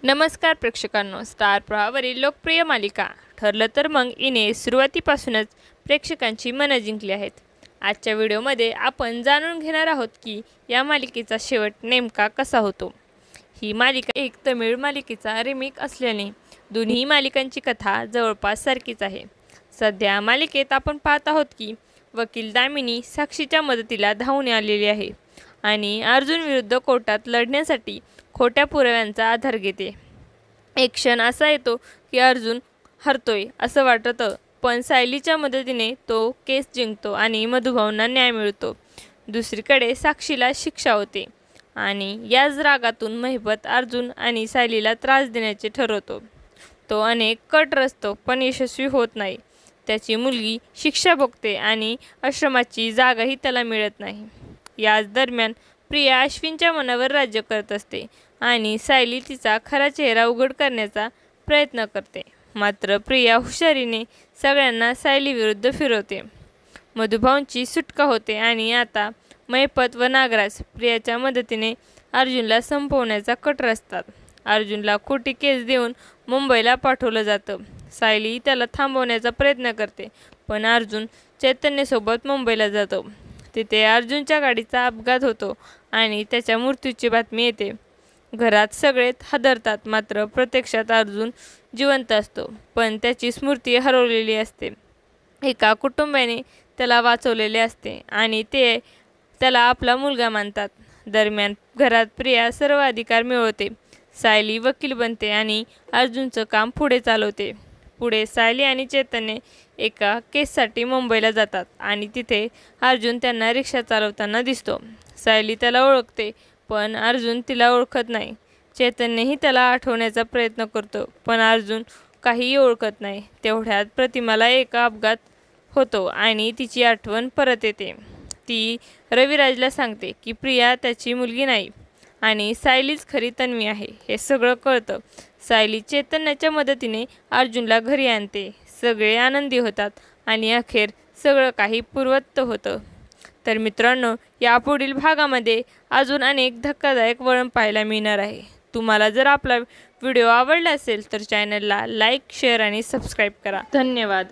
नमस्कार प्रेक्षकांनो, स्टार प्रवाहावरील लोकप्रिय मालिका ठरलं तर मग इने सुरुवातीपासूनच प्रेक्षकांची मनं जिंकली आहेत. आजच्या व्हिडिओमध्ये आपण जाणून घेणार आहोत की या मालिकेचा शेवट नेमका कसा होतो. ही मालिका एक तमिळ मालिकेचा रिमेक असल्याने दोन्ही मालिकांची कथा जवळपास सारखीच आहे. सध्या मालिकेत आपण पाहत आहोत की वकील दामिनी साक्षीच्या मदतीला धावून आलेली आहे आणि अर्जुन विरुद्ध कोर्टात लढण्यासाठी खोट्या पुराव्यांचा आधार घेते. एक क्षण असा येतो की अर्जुन हरतोय असं वाटतं, पण सायलीच्या मदतीने तो केस जिंकतो आणि मधुभाऊंना न्याय मिळतो. दुसरीकडे साक्षीला शिक्षा होते आणि याच रागातून महिपत अर्जुन आणि सायलीला त्रास देण्याचे ठरवतो. तो अनेक कट रचतो पण यशस्वी होत नाही. त्याची मुलगी शिक्षा भोगते आणि आश्रमाची जागाही त्याला मिळत नाही. याच दरम्यान प्रिया अश्विनच्या मनावर राज्य करत असते आणि सायली तिचा खरा चेहरा उघड करण्याचा प्रयत्न करते. मात्र प्रिया हुशारीने सगळ्यांना सायली विरुद्ध फिरवते. मधुभाऊंची सुटका होते आणि आता महिपत व नागराज प्रियाच्या मदतीने अर्जुनला संपवण्याचा कट रचतात. अर्जुनला खोटी केस देऊन मुंबईला पाठवलं जातं. सायली त्याला थांबवण्याचा प्रयत्न करते, पण अर्जुन चैतन्यसोबत मुंबईला जातो. तिथे अर्जुनच्या गाडीचा अपघात होतो आणि त्याच्या मृत्यूची बातमी येते. घरात सगळे हादरतात, मात्र प्रत्यक्षात अर्जुन जिवंत असतो, पण त्याची स्मृती हरवलेली असते. एका कुटुंबाने त्याला वाचवलेले असते आणि ते त्याला आपला मुलगा मानतात. दरम्यान घरात प्रिया सर्व अधिकार मिळवते. सायली वकील बनते आणि अर्जुनचं काम पुढे चालवते. पुढे सायली आणि चैतन्य एका केससाठी मुंबईला जातात आणि तिथे अर्जुन त्यांना रिक्षा चालवताना दिसतो. सायली त्याला ओळखते, पण अर्जुन तिला ओळखत नाही. चैतन्यही त्याला आठवण्याचा प्रयत्न करतो, पण अर्जुन काहीही ओळखत नाही. तेवढ्यात प्रतिमाला एक अपघात होतो आणि तिची आठवण परत येते. ती रविराजला सांगते की प्रिया त्याची मुलगी नाही आणि सायलीच खरी तन्वी आहे. हे सगळं कळतं. सायली चैतन्याच्या मदतीने अर्जुनला घरी आणते. सगळे आनंदी होतात आणि अखेर सगळं काही पूर्ववत होतं. तर मित्रांनो, यापुढील भागामध्ये अजून अनेक धक्कादायक वळण पाहायला मिळणार आहे. तुम्हाला जर आपला व्हिडिओ आवडला असेल तर चॅनलला लाईक, शेअर आणि सबस्क्राईब करा. धन्यवाद.